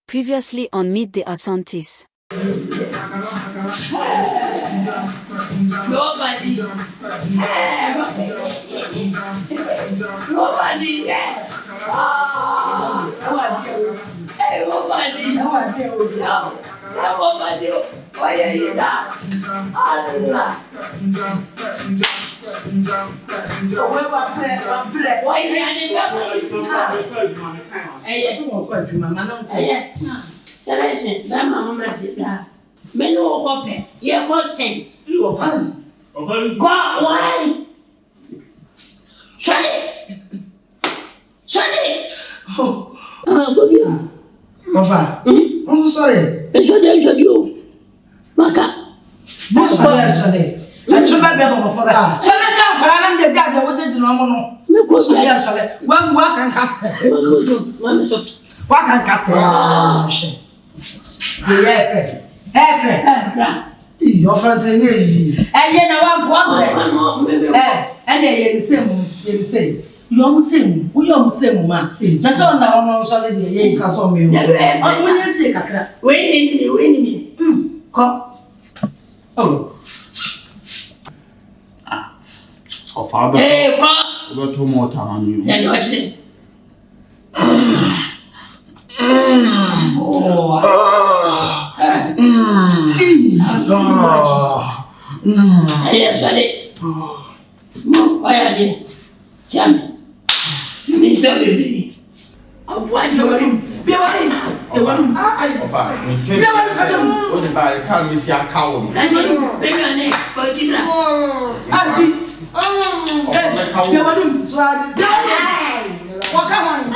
Previously on Meet the Asantes. Nobody. Nobody. Hey, nobody. Nobody. Why are you that? Allah. Why are you Selection, that mamma said that. Men no open, you're got 10. You are fine. Go, why? Shut it! Shut it! Oh, go here. Papa, I'm sorry. I should you. Maka. Sorry. I should not be able to forget. Shall I tell what I'm the dad that wanted to know? One work and cast. What can cast? Your fancy is. And yet, I want one. And they say, you almost say, we almost say, man. That's all now. I'm sorry, you can't saw me. When you say, wait, come. Oh, father. Hey, what? About 2 more times. Then you actually. Sorry. Why are they? Jam. You mean so baby? I'm going to him. Be away. What about I can't miss your cow? Bring your name for dinner. What come on?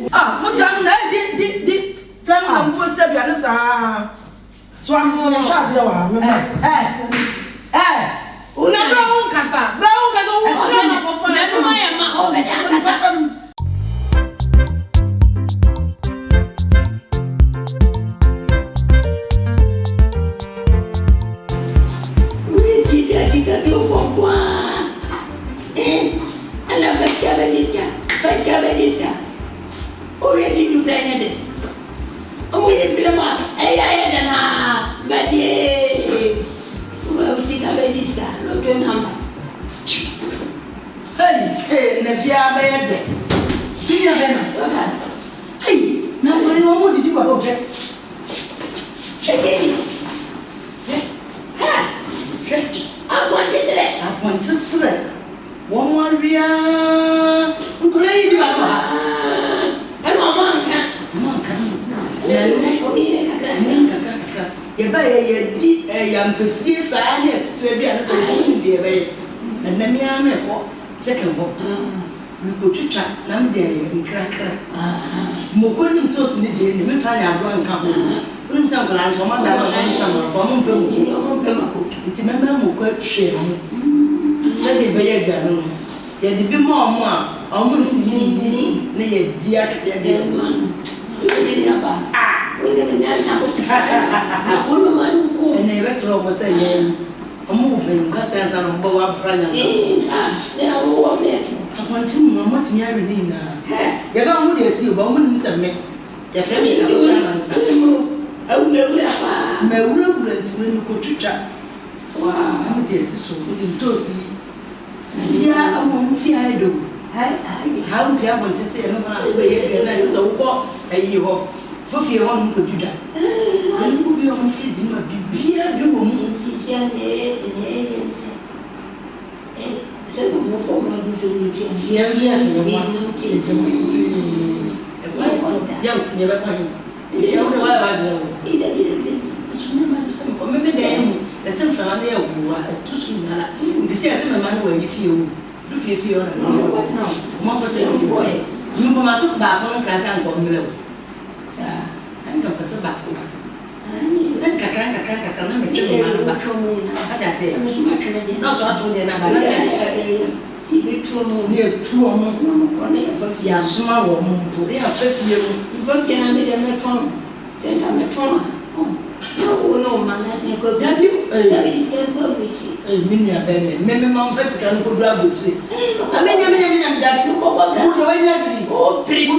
What time did tell me I'm supposed to be honest. So I'm going to shut you up. Brown Casa. Already you planned it. Oh, we film up. Hey, but well, see, this guy, look your number. Hey, Nevia, baby. Here, hey, now what did you about that? I want to say, I want to say, one more real great. And Mamma can't. If I did a young business, I yes, Serbian, and then me, I'm a second book. We go to chat, Namdia, and cracker. Mogonin toast in the day, and we find our growing couple. When some glance for my summer, for it's a member who could share. Let it be a girl. There be more, I'm going to be near dear man. We never know something. And the rest of us say, I'm moving, because I'm both friend. They are all there. I want to know much nearer now. You don't want to see a woman submit. Your family is I will never have my reverence when you go to chat. Wow, I'm just so good in Tosi. Yeah, I won't fear I do. How do I want to say another way? And I said, walk a year off. For fear one could do that. I will be on freedom of the beer, you will move. So, no form of usually change. Yeah, never mind. If you don't know why I go, it's never some maybe the same family of 2 soon. The same man where you feel. Do you feel what now? More potato boy. You come out to back on class and go middle. Sir, I'm going to back. Send Cacranca, I'm a children back home. As I say, not so I told you. See the true near 2 or more. Yeah, small woman, they are 50 years. You both can make a metron. Send a metron. No, man, I say, go that you. That is going to go with you. Minia, baby. Maybe my first can go grab with you. I mean, daddy, you go back. Oh, pretty.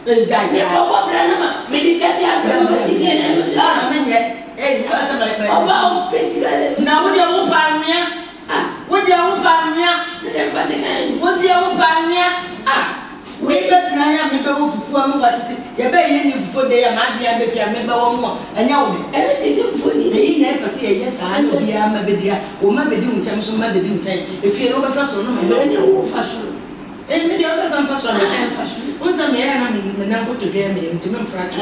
guys. Me papa brana me dis ka dia brana si dia na. Ah, me nye. Asa ba fa. Oba pesika. Na wo dia wo pa nwea. Ah, wo dia wo pa nwea. Me fa se kan. Wo dia wo pa nwea. Ah. We bet na ya me be wo fufu am watete. Ye be ye ni fufu de ya ma bia be fia me be wo mo. Anya wo de. E be tisi fufu ni. Yi na e pese ye yes an no bia ma be dia. O ma be di ncham so ma be di nchai. E fie no be fa so no ma. Me ni wo fa so. Me dia o be fa so na. Fa so. Unsa me ya na me na ko to dia me ntimi mfra cho.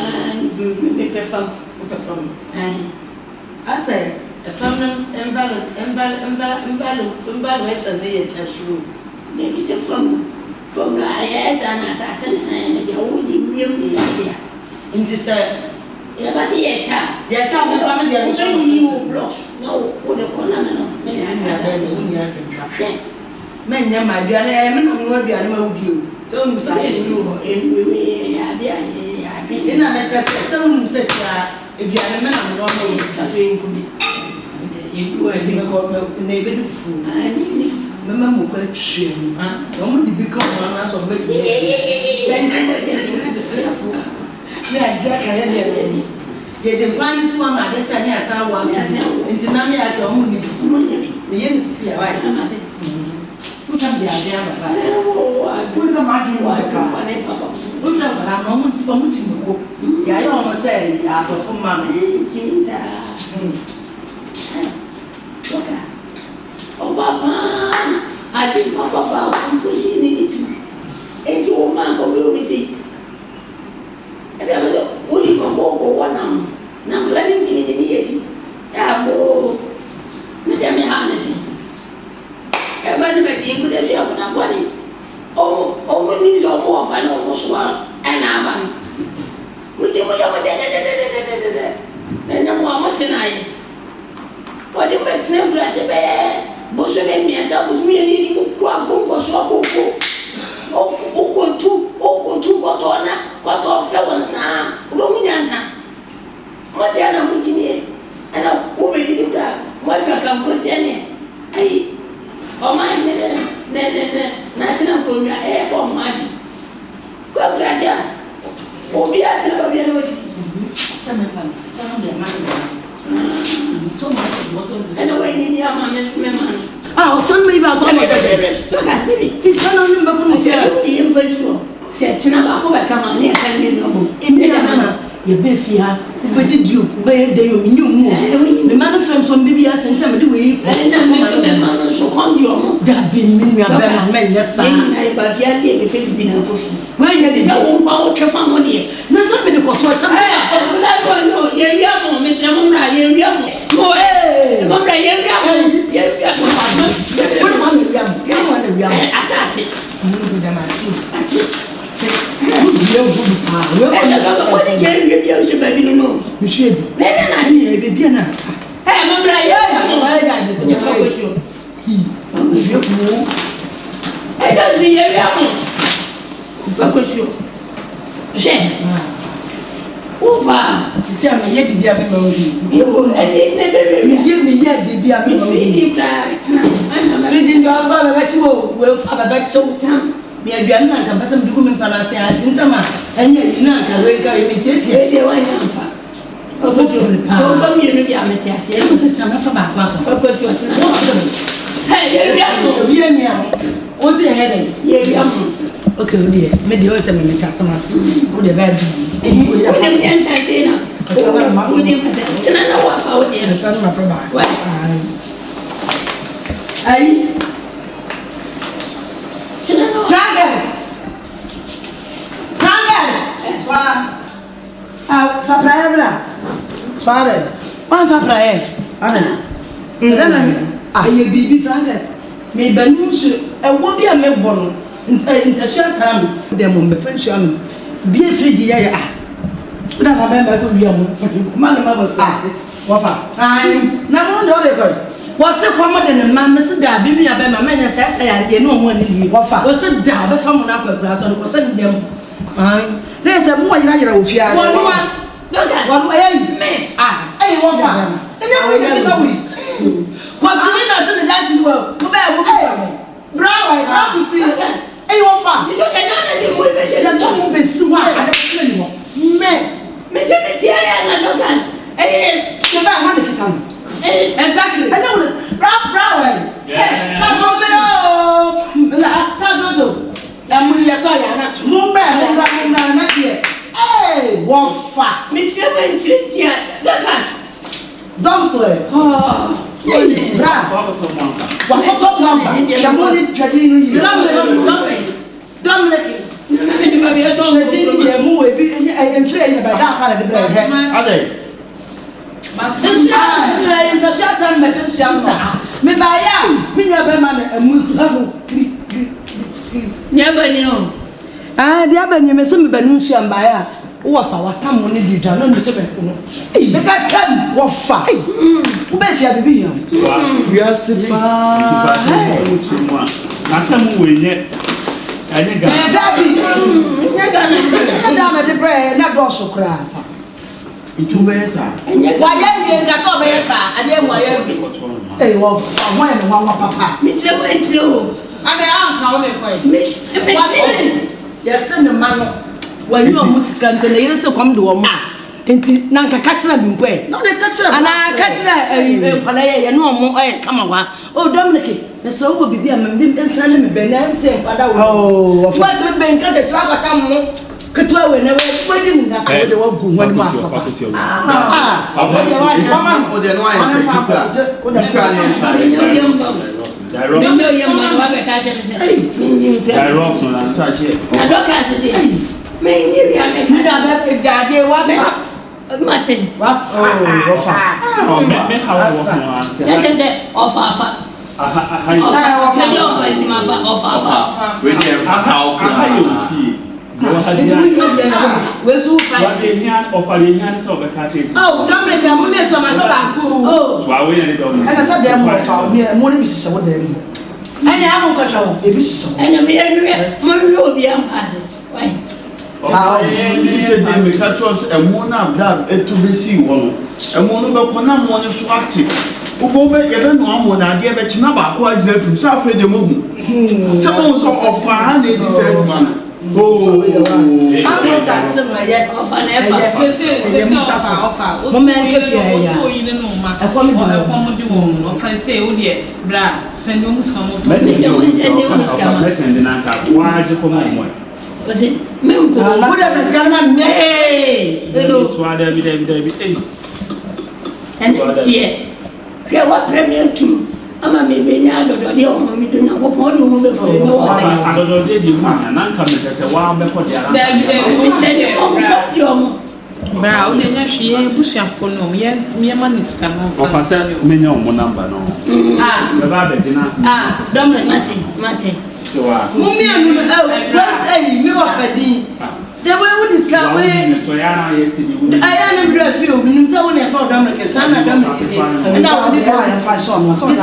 Me pe fam. O pe fam. Asa e fam no embalo essa ne ye chashuru. De bi se fam. From la yes and assassin saying that you would really idea. In this ya basi ye cha me family dia no you block no wo de kona no me ya assassin men nya ma aduane e me no no aduane ma wudi o so no sa ye no we ya dia ya bi ina me cha se no se tra aduane me no no me ta fe nkumi e bi wa ti me ko na e be du fu ani mama mo kwa twem no mo di bi ko no na so be ti me aja ka ya de ye de kwani so ma de cha ni asa wa nti na me ya ka mo ni me ye nsi ya wa ku sam dia baba ku sam ma di wa ka ku sam bara no mo ti mo ya yo mo se ya to fu ma me kinza Papa, I think Papa was pushing it. And you man go will see. And there was a woody go for 1 hour. Now, planning to the Tabo, Madame Hannessy. Everybody may be good as you have not money. Oh, when these are more fun almost one and I'm. We do then the one was an eye. What the makes no grass a bear. Bosome mi asa bosumi ni ni ku afun ko so akoko o ko tu ko to fe wonsa o bo munyansa mo ti ana mo jini ana o be di bra mo ka kam ko se ne ai o ma ne na tina ko nya e fo ma bi ko gracia o bi atra ko bi no ti sa me pa sa no de ma so ma moto ana wa ni ya ma me man ah o ton me ba ko me de is na no me ba ko no fia e em faz ko se tina ba ko ba kama ne kan ni no emi na mama ye be fia ko be di o be de yo mi nyu mu me man friend from baby ya senta me de we na me so me man so kon di o mo da bi mi nua be ma me nya sa na ba fia se be pe bi na ko fi we nya de se wo kwa o twa fa mo de na so me de ko to cha o la ko no ye wi amo me se mo mra ye wi amo mo mo mra ye wi amo wo ma me wi amo ye ma na wi amo asate mo do da ma ti ati wo di e wo pa we ko de ye wi bi o se ba bi no mi se bi na na ni e be bi na mo mra ye mo wa ga ni ko fa ko sho mo je ko e do si ye wi amo fa ko sho je Oba, isi a me ye bibi a me ma ori yo e de be me ye bibi a me ma ori Feed ta. Feed ndo afa ba ba ti wo fa ba ba ti so Tam. me aduan na ka basam dugu me pana se ati ntama enya yi na ka we ka me tietie E de wa nyamfa. Obo jo. So ba mi no dia meti ase. se mo se chama fa ba kwa kwa Obo jo tina. Hey, ye bia mo. obi eni am o se he den Ye bia mo. okay o de me de o se me cha sama se o de ba di O de mi ansa se na. O de ma se. Tina na wa fa o de. na tan ma fa ba Wa. ai Tina na. Dragons wa fa praia bra Pare. wa fa praia Ana. aye bibi Francis me banu so e wo bi a me bo no ntahia taram de mo be friendship am bi e frigi ya ya na ma ba ko wi am ma na ma ba fa Wa fa. ai Na mo ndo de ko. wo se ko mo de ne ma me se da bi mi ya be ma me nya sa sa ya de no mo ni li Wo fa. wo se da be fa mo na kwa kura so ko se ndem ai Le se mo yira yira ofia. wo no wa Look. wo eh Me. ah Eh wa fa. Enya wo ni ta wi. ko chini na se ne da ti wo mo ba wo Brown, I see. Hey, what far? You don't know the motivation. You don't be so hard. I don't see anymore. Men, Mr. Messiah and Lucas. Hey, you better want to get on. Exactly. I know. Brown. Yeah. Sagodo. Yamuya not Mumba, hey, what far? Mr. Messiah, Lucas. Don't swear. Oh, Bra. What top number? Shamoni trading you. Dominic. Trading you move and train by that part of the bread. Are they? Me buy ya. Me never man a move. Never knew. Ah, the other name is some Benusian buyer. What for what time when you done? No, hey, they got come. What for? Who bet you have been? We are still. I some way yet. I think Daddy, down at the bread, not also cry. Itu besa. Why you get so besa? I didn't want Hey, well, when one papa. Mr. Wenzel. I mean, I'm calling Mr. Yes, send the man. When you are Muslim, then you still come to a man. Nanka Catcher been playing. No, the catcher, and I catch no more. Come on, oh, Dominic, the soul will be a man, didn't send him a benefit. Oh, what would be got the travel come? Katua whenever wedding that way the one who went master. Martin, oh, Dominic, I'm going to so myself. Oh, so I wait And I said, they're more found near morning, Mrs. What they mean. and I won't go. If it's so. and I'm will be unpassing. Why? He said they make a choice a mona blood to be see one. A mono Pona money swatty. Ubobe, even one I gave a chinaba quite left from South the moon. Someone saw of 100 said man. Oh, I'm not that yet. Of an effort. Was it? Whatever is going And dear, what premier too? I'm a baby, I don't know, me to know what you want before you know. I don't know, did you want an uncommon as a while before the Brown, and she is pushing for no. Yes, me man is coming. I said, me no more number, no. The Baba dinner. Dominic, Martin. So, Mummy, you know, the way we discover, I am a few, when someone found Dominic, son of Dominic, and I will be fashion. My son is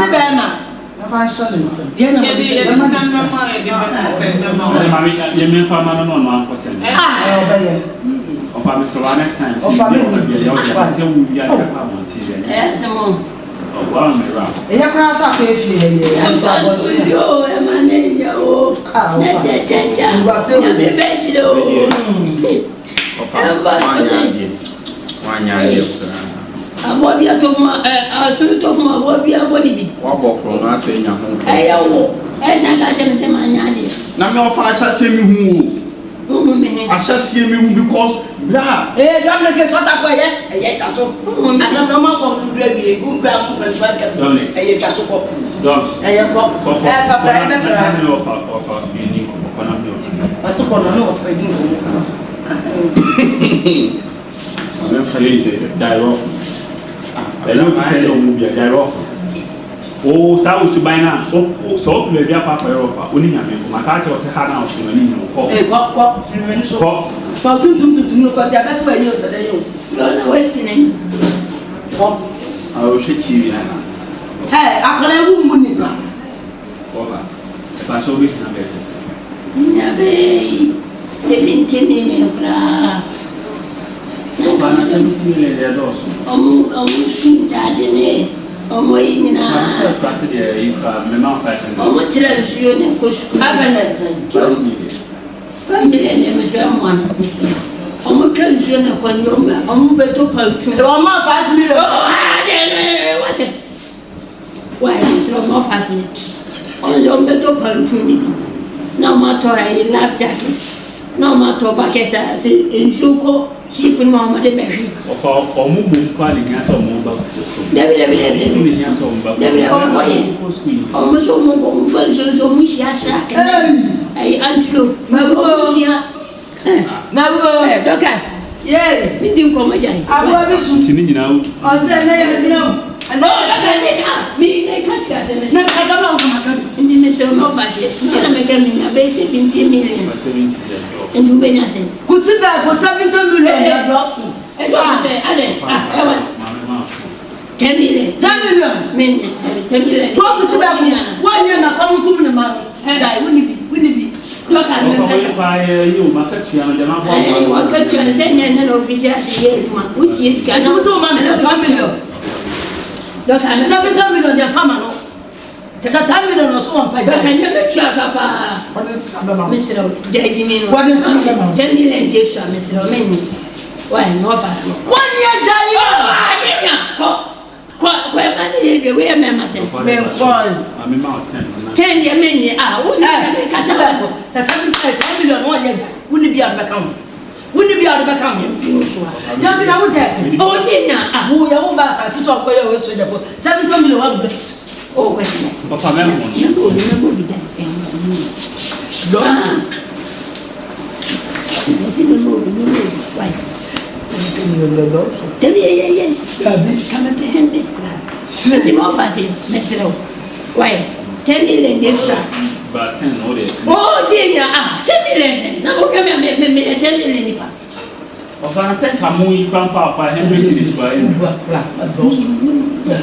of our Mr. next time. Of family. Yes, I'm Yeah, cross up if you I shall see me because blah. Dominic is what up yet. I yet to as a normal come to grab a good ground and try to Dominic. I just support dogs. I have got oh, South to buy now. So, maybe a papa of only a man. My car was a hand out to me. What 3 minutes for to because that's where you said you're wasting. I will shit you. Hey, I'm going to money back. That's all we can get. Never 17 million. $17 million. Almost daddy. ọmọ yìí nyina ọmọ tìrẹ nsuo ní nkóso family ní ẹmẹsọ ẹmọ àná ọmọ twẹ nsuo ní ẹkọ ní ọmọ bẹ tó pàntún ọmọ 5 million wọ́n sẹ wọ́n ayé sọ ọmọ fàṣẹ ọmọ sọ ọmọ bẹ tó pàntún ní náà ọmọ atọ ayé life jacket náà ọmọ atọ bucket àṣẹ nsuo kọ sípò ní ọmọdé bẹ̀rẹ̀. ọmọ mú nkọ́ àlejò yẹn sọ ọmọ bá kò tó. Dẹ́bi ọmọ sọ ọmọ fẹ́ nsonso ọmọ ìṣe aṣọ akẹ́kẹ́ ẹ̀yẹ antilo ọmọ ìṣe dọ́kàs mi di nkọ́ ọmọ jà yìí. àbúrò mi sùn. tì ní nyina o. ọ̀sẹ̀ ẹ̀ lẹ́yìn tí náà. dọ́kàs ẹ̀ mi ní kásìkásì mi. ne ka dama ọmọ maka. nti mi sọ ọmọ ọba ṣe nti na mi kẹ́ mi na bẹ́ẹ̀ ṣe 50 million. nti wọ́n bẹ ní ase. kùsì bẹ́ẹ̀ kò 70 million ẹ̀ dọ́ọ̀sù. ẹ̀ dọ́ọ̀sù adẹ ẹ̀ wà. 10 million. 10 million. mi 10 million. wọ́n kùsì bẹ́ẹ̀ kù wọ́n yẹ na kọ́mú kúm ní ma nù. jai wúni bi. dọ́kàs mi fẹ́ sọ. wọ́n kẹ́tù ẹ̀ sẹ́yìn ẹ̀ nínú ọ́fíìsì àti yẹ́ ìtumọ̀ ó sì yé sika. ẹ̀ tó sọ ma mi sẹ́ 5 million. dọ́kàs mi 70 million jẹ fama nù. kẹsà 10 million ọ̀sùn wọn pẹ̀ jẹ́. dọ́kàs mi bẹ tura papa. misiri jẹ́ ẹ̀dí mi nù. 10 million de sọ misiri ọmọ ẹni wà ní ọ́fàsì. wọ́n yẹ jai yọ. àyẹ̀yà kọ́ ẹ̀ máa ní yẹ bẹ̀ wíyẹ mẹ́ẹ̀ma sẹ́. mẹ nkọ́ ẹ̀. 10 yẹ mẹ́ ni wọ́n ní ẹ̀ kásá bẹ̀ kọ́. sẹ́sẹ́ 10 million wọ́n yẹ jai wúni bí àdúgbò kan wúni bí àdúgbò kan yẹn fi wọ́n sọ. jaabi na wọ́n jẹ ẹ̀. owó tí ì yà wọ́n yẹ wọ́n bá a sá sísọ ọkọ yẹ wọ́n sọ jẹ fún 70 million wọ́n gbẹ. ó wẹ̀ sí. papa mẹ́rin mọ̀ ní. mẹ́gbọ́ bi dá ẹ̀ wáyé. Debi ye. Kama pehende. Siti mo fasi mesiro. Why? 10 million extra. Ba 10 no de. Oh, dinya 10 million. Na mo kama me 10 million ni pa. Ọ̀fà ṣe ka mú yí pampa ọ̀fà ẹgbẹ́ ti di ṣùgbọ́n ẹ̀yìn. Wà kúrà ọ̀dọ́sù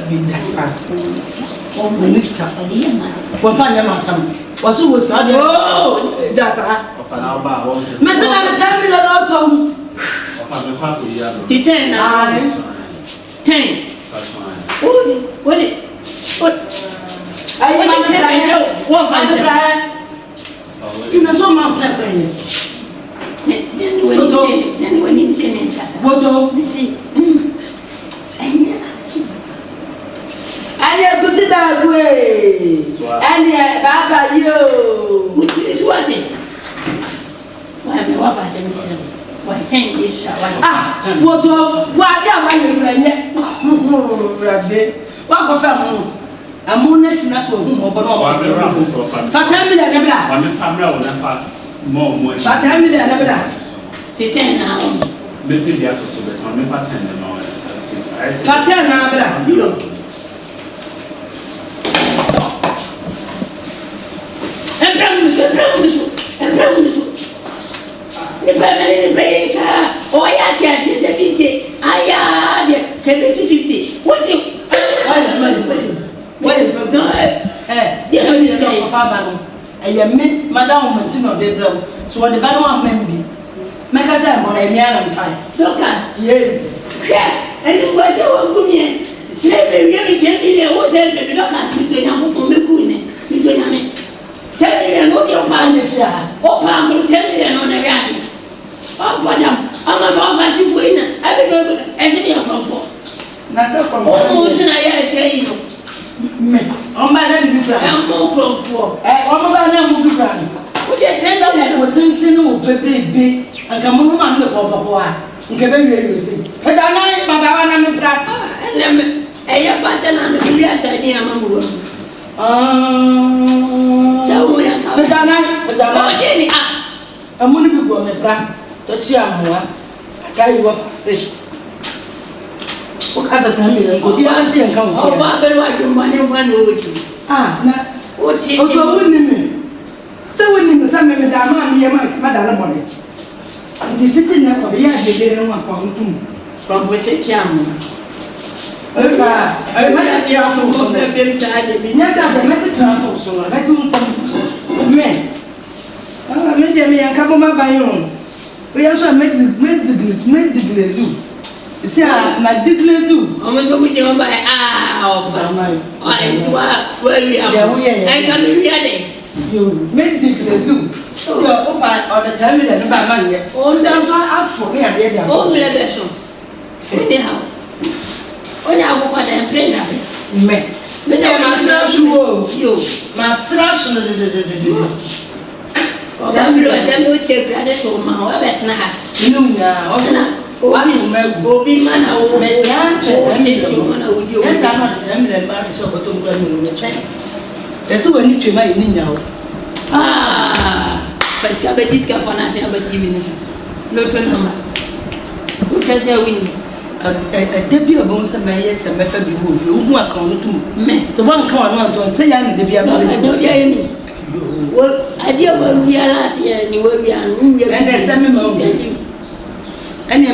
bí dàsá. Mínísítà. Wọ́n fà ní ẹ̀ máa sàmù. Wọ́n sún wò sí ọdẹ. Dàsá. Ọ̀fà náà bá àwọn ọ̀ṣẹ́. Mẹ́sàn-án ní 10 million ọ̀tọ̀ mu. Ọ̀fà mi pa kò yá lọ. Ti 10 na. 10. What? Ayé máa ń tẹ̀lé ayé. Wọ́n fà ń tẹ̀lé. Iná sọ máa ń tẹ̀lé yẹn. Then when you say in casa. Boto. You see. Ani ekusi daagu ani baba yo. Which is what it. Why me wa fa se mi se. Why 10 days why. Boto wa de awa ye franye. Rabe. Wa ko fa mu. Amu na tina so hu obo na obo. Fata mi da bla. Wa mi pa mra wo na pa. Mo. Fata mi da bla. Ti 10 na. Me pe dia so be. Wa mi pa 10 na. Fata na bla. Yo. Embramuso. Ne peka. Oh ya tia se 50. Aya de kebe 50. What you? Why no dia mi se fa ba no. Eye me madam mo ti no de bro. So what the ba no am bi. Meka say mo na emi ana mfa. Lucas. Yeah. Yeah. And you was your gumie. Ne be mi jendi le o se be Lucas mi to nyamo mo me ku ne. Mi to nyame. 10 million no dia pa ne fia. O pa mo 10 million no na gani. O pa jam. Ama no fa si fu ina. Abi be e se bi afofo. Na se ko mo. O mo se na ya te ino. Me. O ma na bi bra. E mo profo. O mo ba na mo bi bra. O je 10 million o tintin o pepepe. Anka mo no ma no ko bo ho a. Nke be wi wi se. E da na baba wa na me bra. Eleme. E ya pa se na no bi asa ni ama mo. Sawo ya ka. Bedana. O je ni Amuni bi go me fra. To chi amoa. Akai wo fa se. O ka ta mi le ko bi an se nkan wo. O ba be wa ju ma ni wa no ti. Na. O ti. O to woni me. Se woni me sa me da ma mi ye ma da la mo ni. Ndi fitin na ko bi ya de de no kwa mutum. Ko bo te ti amu. Esa, ai ma ti ya to so. Be sa de bi. Nya sa be ma ti tra to so. Na tu nsam. Me. Me de me yan ka bo ma ban yo. O ya so me digle zu. See, my dignity. Almost what we do by and where we are. I can be ready. You make dignity. So you're open on the time that about money. Oh, that's why for me. I did. Oh, bless anyhow. When I walk out and play that. Me. But my trash you. My trash. Oh, I'm going to take that to my however. No, one will be man. I will make the answer. Yes, I'm not the marriage of a two in the train. That's when you try in now. But it's got a discount for us about TV. Look at number. Who tries to win? A debut of most of my years and method be moved. You won't come to me. So one come on to say, I'm the debut. I don't hear me. Well, I dear when we are last year, and you will be and there's some and you. And you